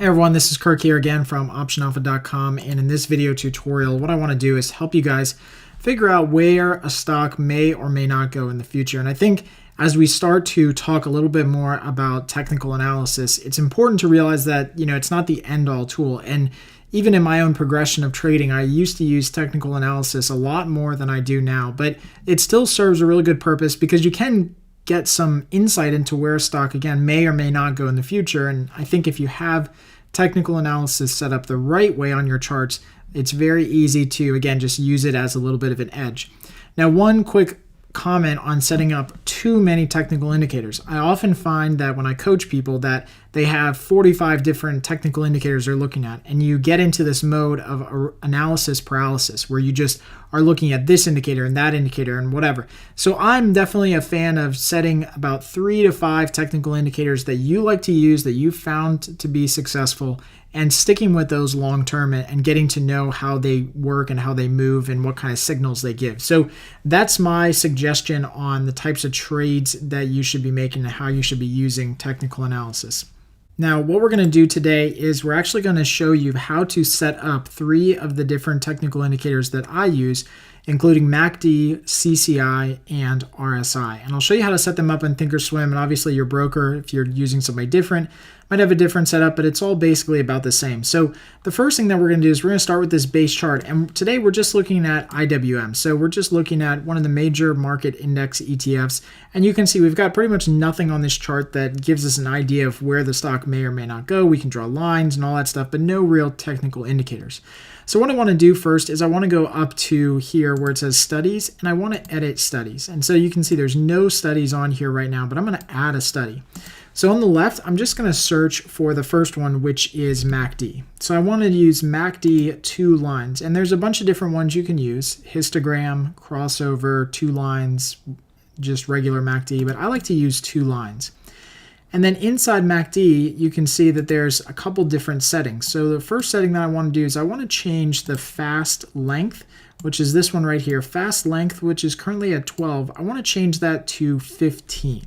Hey everyone, this is Kirk here again from optionalpha.com, and in this video tutorial what I want to do is help you guys figure out where a stock may or may not go in the future. And I think as we start to talk a little bit more about technical analysis, it's important to realize that it's not the end-all tool. And even in my own progression of trading, I used to use technical analysis a lot more than I do now, but it still serves a really good purpose because you can get some insight into where a stock, again, may or may not go in the future. And I think if you have technical analysis set up the right way on your charts, it's very easy to, again, just use it as a little bit of an edge. Now, one quick comment on setting up too many technical indicators. I often find that when I coach people that they have 45 different technical indicators they're looking at, and you get into this mode of analysis paralysis where you just are looking at this indicator and that indicator and whatever. So I'm definitely a fan of setting about 3 to 5 technical indicators that you like to use, that you found to be successful, and sticking with those long term and getting to know how they work and how they move and what kind of signals they give. So that's my suggestion on the types of trades that you should be making and how you should be using technical analysis. Now, what we're going to do today is we're actually going to show you how to set up 3 of the different technical indicators that I use, including MACD, CCI, and RSI. And I'll show you how to set them up in Thinkorswim. And obviously your broker, if you're using somebody different, might have a different setup, but it's all basically about the same. So the first thing that we're going to do is we're going to start with this base chart. And today we're just looking at IWM. So we're just looking at one of the major market index ETFs. And you can see we've got pretty much nothing on this chart that gives us an idea of where the stock may or may not go. We can draw lines and all that stuff, but no real technical indicators. So what I want to do first is I want to go up to here where it says studies, and I want to edit studies. And so you can see there's no studies on here right now, but I'm going to add a study. So on the left, I'm just going to search for the first one, which is MACD. So I want to use MACD 2 lines, and there's a bunch of different ones you can use: histogram, crossover, 2 lines, just regular MACD, but I like to use 2 lines. And then inside MACD, you can see that there's a couple different settings. So the first setting that I want to do is I want to change the fast length, which is this one right here. Fast length, which is currently at 12, I want to change that to 15.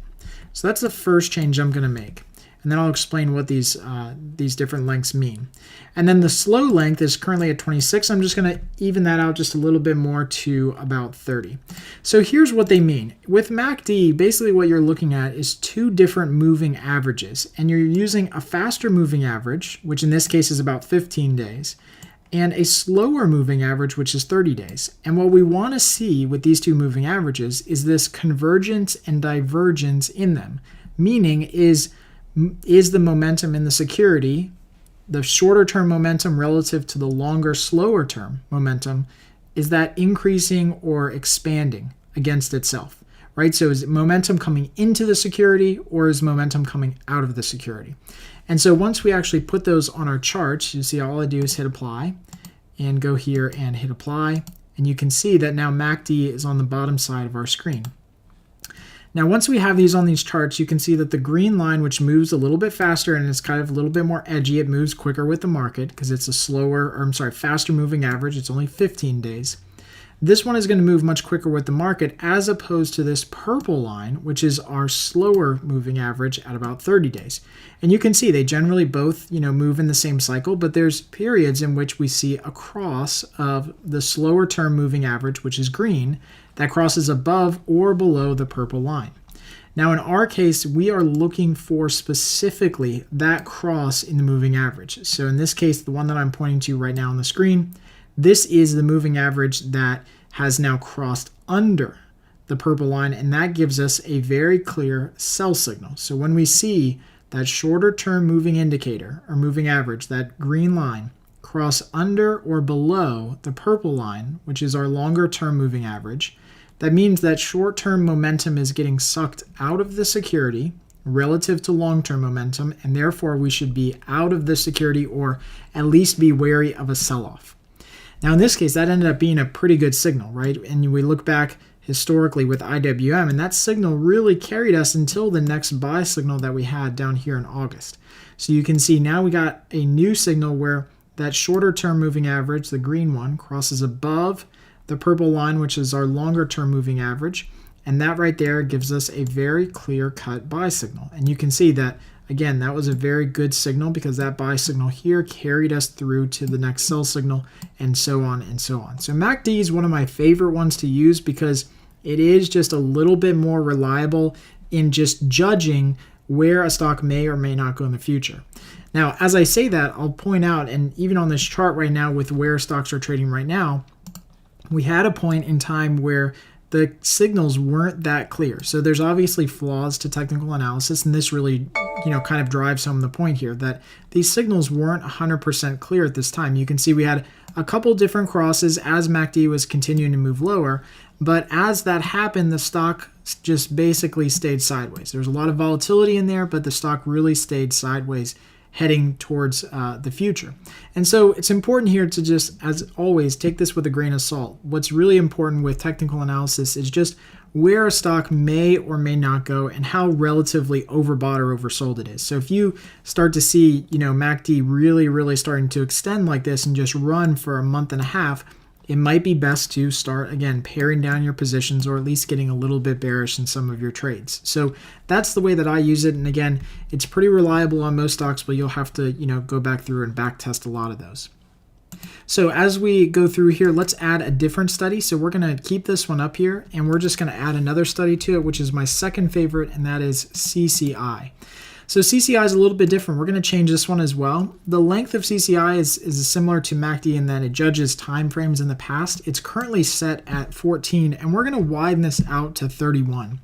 So that's the first change I'm going to make. And then I'll explain what these different lengths mean. And then the slow length is currently at 26. I'm just going to even that out just a little bit more to about 30. So here's what they mean. With MACD, basically what you're looking at is 2 different moving averages. And you're using a faster moving average, which in this case is about 15 days, and a slower moving average, which is 30 days. And what we want to see with these 2 moving averages is this convergence and divergence in them, meaning is the momentum in the security, the shorter term momentum relative to the longer, slower term momentum, is that increasing or expanding against itself, right? So is momentum coming into the security or is momentum coming out of the security? And so once we actually put those on our charts, you see all I do is hit apply and go here and hit apply. And you can see that now MACD is on the bottom side of our screen. Now, once we have these on these charts, you can see that the green line, which moves a little bit faster and is kind of a little bit more edgy, it moves quicker with the market because it's a faster moving average. It's only 15 days. This one is going to move much quicker with the market as opposed to this purple line, which is our slower moving average at about 30 days. And you can see they generally both, move in the same cycle, but there's periods in which we see a cross of the slower term moving average, which is green, that crosses above or below the purple line. Now, in our case, we are looking for specifically that cross in the moving average. So in this case, the one that I'm pointing to right now on the screen, this is the moving average that has now crossed under the purple line, and that gives us a very clear sell signal. So when we see that shorter term moving indicator or moving average, that green line, cross under or below the purple line, which is our longer term moving average, that means that short-term momentum is getting sucked out of the security relative to long-term momentum, and therefore we should be out of the security or at least be wary of a sell-off. Now in this case, that ended up being a pretty good signal, right? And we look back historically with IWM, and that signal really carried us until the next buy signal that we had down here in August. So you can see now we got a new signal where that shorter-term moving average, the green one, crosses above the purple line, which is our longer term moving average, and that right there gives us a very clear cut buy signal. And you can see that again, that was a very good signal because that buy signal here carried us through to the next sell signal, and so on and so on. So MACD is one of my favorite ones to use because it is just a little bit more reliable in just judging where a stock may or may not go in the future. Now, as I say that, I'll point out, and even on this chart right now with where stocks are trading right now, we had a point in time where the signals weren't that clear. So there's obviously flaws to technical analysis, and this really, kind of drives home the point here that these signals weren't 100% clear at this time. You can see we had a couple different crosses as MACD was continuing to move lower, but as that happened, the stock just basically stayed sideways. There's a lot of volatility in there, but the stock really stayed sideways, heading towards the future. And so it's important here to just, as always, take this with a grain of salt. What's really important with technical analysis is just where a stock may or may not go and how relatively overbought or oversold it is. So if you start to see, MACD really starting to extend like this and just run for a month and a half, it might be best to start, again, paring down your positions or at least getting a little bit bearish in some of your trades. So that's the way that I use it. And again, it's pretty reliable on most stocks, but you'll have to, go back through and back test a lot of those. So as we go through here, let's add a different study. So we're going to keep this one up here, and we're just going to add another study to it, which is my second favorite, and that is CCI. So CCI is a little bit different. We're going to change this one as well. The length of CCI is similar to MACD in that it judges time frames in the past. It's currently set at 14, and we're going to widen this out to 31.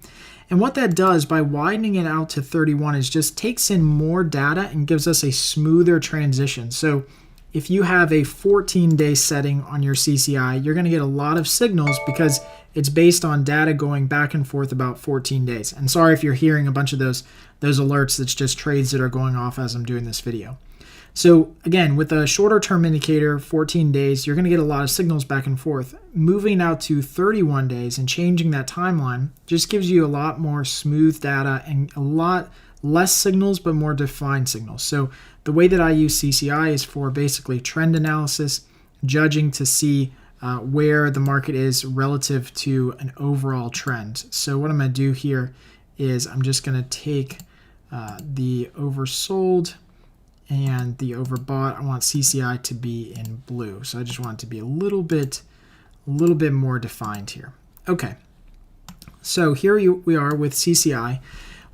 And what that does by widening it out to 31 is just takes in more data and gives us a smoother transition. So if you have a 14-day setting on your CCI, you're going to get a lot of signals because it's based on data going back and forth about 14 days. And sorry if you're hearing a bunch of those alerts, that's just trades that are going off as I'm doing this video. So again, with a shorter term indicator, 14 days, you're going to get a lot of signals back and forth. Moving out to 31 days and changing that timeline just gives you a lot more smooth data and a lot less signals, but more defined signals. So the way that I use CCI is for basically trend analysis, judging to see where the market is relative to an overall trend. So what I'm going to do here is I'm just going to take the oversold and the overbought. I want CCI to be in blue. So I just want it to be a little bit more defined here. Okay. So here we are with CCI.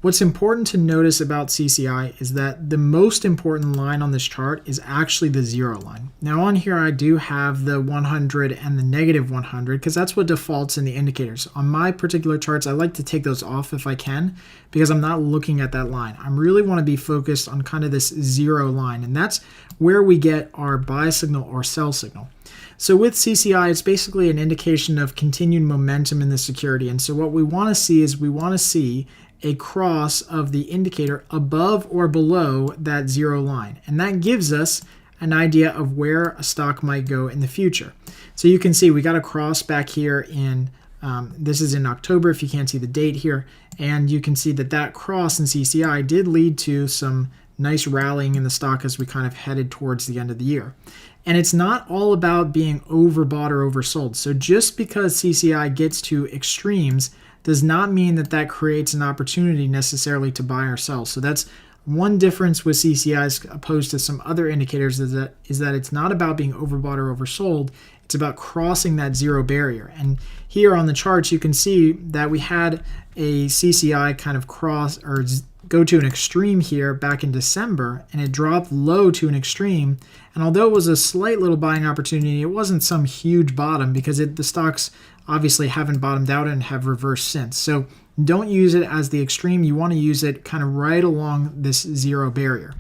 What's important to notice about CCI is that the most important line on this chart is actually the 0 line. Now on here I do have the 100 and the negative 100 because that's what defaults in the indicators. On my particular charts, I like to take those off if I can because I'm not looking at that line. I really want to be focused on kind of this 0 line, and that's where we get our buy signal or sell signal. So with CCI, it's basically an indication of continued momentum in the security. And so what we want to see is we want to see a cross of the indicator above or below that 0 line. And that gives us an idea of where a stock might go in the future. So you can see we got a cross back here in, this is in October if you can't see the date here. And you can see that cross in CCI did lead to some nice rallying in the stock as we kind of headed towards the end of the year. And it's not all about being overbought or oversold. So just because CCI gets to extremes does not mean that creates an opportunity necessarily to buy or sell. So that's one difference with CCI as opposed to some other indicators is that it's not about being overbought or oversold. It's about crossing that 0 barrier. And here on the charts, you can see that we had a CCI kind of cross or go to an extreme here back in December, and it dropped low to an extreme. And although it was a slight little buying opportunity, it wasn't some huge bottom because the stocks obviously haven't bottomed out and have reversed since. So don't use it as the extreme. You want to use it kind of right along this 0 barrier.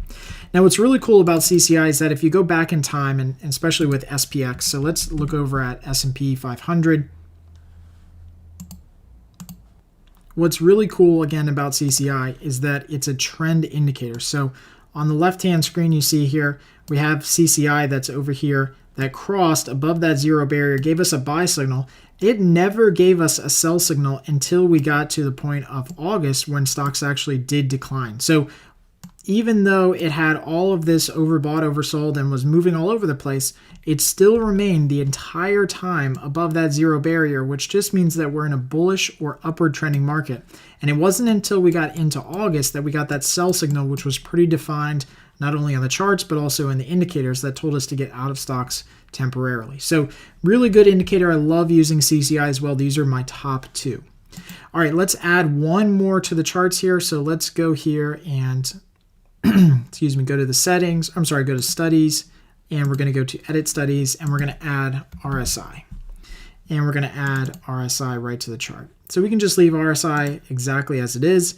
Now, what's really cool about CCI is that if you go back in time, and especially with SPX, so let's look over at S&P 500. What's really cool, again, about CCI is that it's a trend indicator. So on the left-hand screen, you see here, we have CCI that's over here that crossed above that 0 barrier, gave us a buy signal. It never gave us a sell signal until we got to the point of August when stocks actually did decline. So even though it had all of this overbought, oversold, and was moving all over the place, it still remained the entire time above that zero barrier, which just means that we're in a bullish or upward trending market. And it wasn't until we got into August that we got that sell signal, which was pretty defined, not only on the charts, but also in the indicators that told us to get out of stocks temporarily. So really good indicator. I love using CCI as well. These are my top two. All right, let's add one more to the charts here. So let's go here and excuse me, go to the settings. Go to studies, and we're going to go to edit studies, and we're going to add RSI. And we're going to add RSI right to the chart. So we can just leave RSI exactly as it is.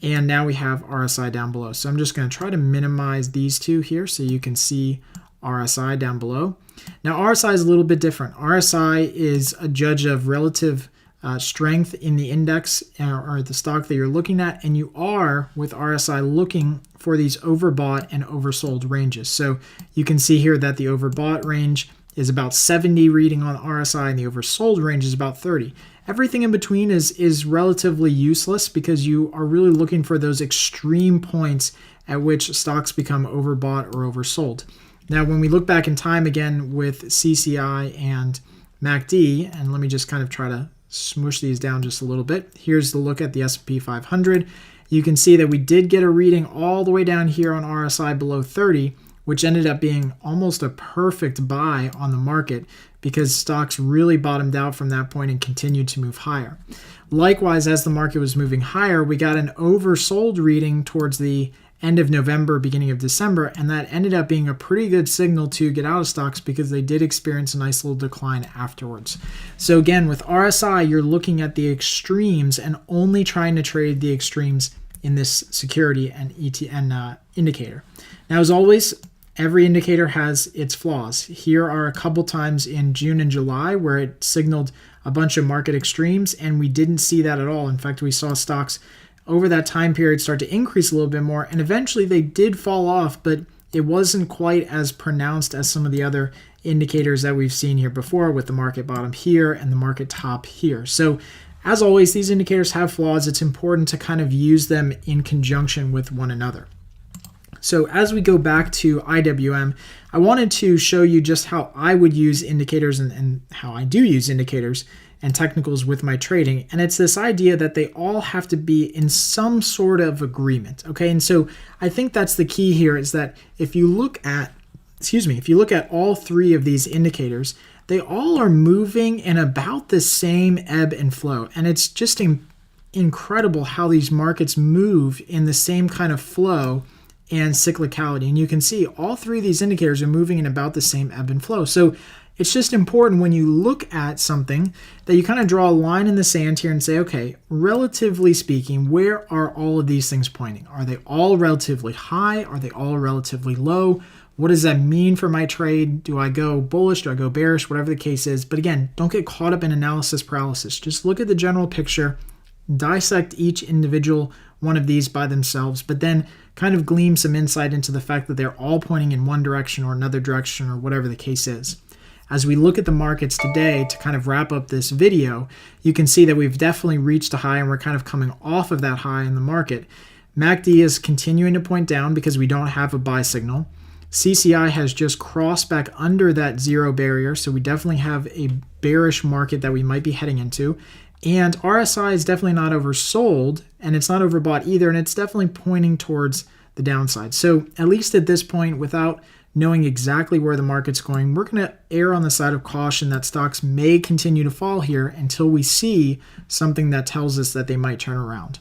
And now we have RSI down below. So I'm just going to try to minimize these two here so you can see RSI down below. Now RSI is a little bit different. RSI is a judge of relative strength in the index or the stock that you're looking at, and you are with RSI looking for these overbought and oversold ranges. So you can see here that the overbought range is about 70 reading on RSI and the oversold range is about 30. Everything in between is relatively useless because you are really looking for those extreme points at which stocks become overbought or oversold. Now when we look back in time again with CCI and MACD, and let me just kind of try to smush these down just a little bit. Here's the look at the S&P 500. You can see that we did get a reading all the way down here on RSI below 30, which ended up being almost a perfect buy on the market because stocks really bottomed out from that point and continued to move higher. Likewise, as the market was moving higher, we got an oversold reading towards the end of November, beginning of December, and that ended up being a pretty good signal to get out of stocks because they did experience a nice little decline afterwards. So again, with RSI, you're looking at the extremes and only trying to trade the extremes in this security and indicator. Now, as always, every indicator has its flaws. Here are a couple times in June and July where it signaled a bunch of market extremes, and we didn't see that at all. In fact, we saw stocks over that time period start to increase a little bit more, and eventually they did fall off, but it wasn't quite as pronounced as some of the other indicators that we've seen here before with the market bottom here and the market top here. So as always, these indicators have flaws. It's important to kind of use them in conjunction with one another. So as we go back to IWM, I wanted to show you just how I would use indicators and how I do use indicators and technicals with my trading. And it's this idea that they all have to be in some sort of agreement. Okay. And so I think that's the key here is that if you look at all three of these indicators, they all are moving in about the same ebb and flow. And it's just incredible how these markets move in the same kind of flow and cyclicality. And you can see all three of these indicators are moving in about the same ebb and flow. So it's just important when you look at something that you kind of draw a line in the sand here and say, okay, relatively speaking, where are all of these things pointing? Are they all relatively high? Are they all relatively low? What does that mean for my trade? Do I go bullish? Do I go bearish? Whatever the case is. But again, don't get caught up in analysis paralysis. Just look at the general picture, dissect each individual one of these by themselves, but then kind of glean some insight into the fact that they're all pointing in one direction or another direction or whatever the case is. As we look at the markets today to kind of wrap up this video, you can see that we've definitely reached a high and we're kind of coming off of that high in the market. MACD is continuing to point down because we don't have a buy signal. CCI has just crossed back under that zero barrier, so we definitely have a bearish market that we might be heading into. And RSI is definitely not oversold, and it's not overbought either, and it's definitely pointing towards the downside. So at least at this point, without knowing exactly where the market's going, we're going to err on the side of caution that stocks may continue to fall here until we see something that tells us that they might turn around.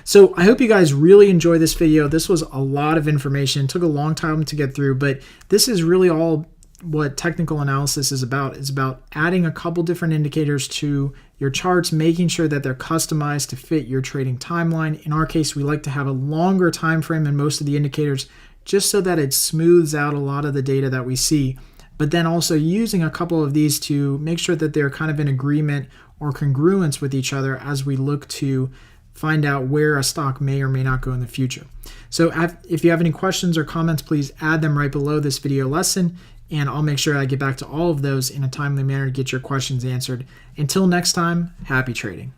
So I hope you guys really enjoy this video. This was a lot of information. It took a long time to get through, but this is really all what technical analysis is about. It's about adding a couple different indicators to your charts, making sure that they're customized to fit your trading timeline. In our case, we like to have a longer time frame in most of the indicators just so that it smooths out a lot of the data that we see, but then also using a couple of these to make sure that they're kind of in agreement or congruence with each other as we look to find out where a stock may or may not go in the future. So if you have any questions or comments, please add them right below this video lesson, and I'll make sure I get back to all of those in a timely manner to get your questions answered. Until next time, happy trading.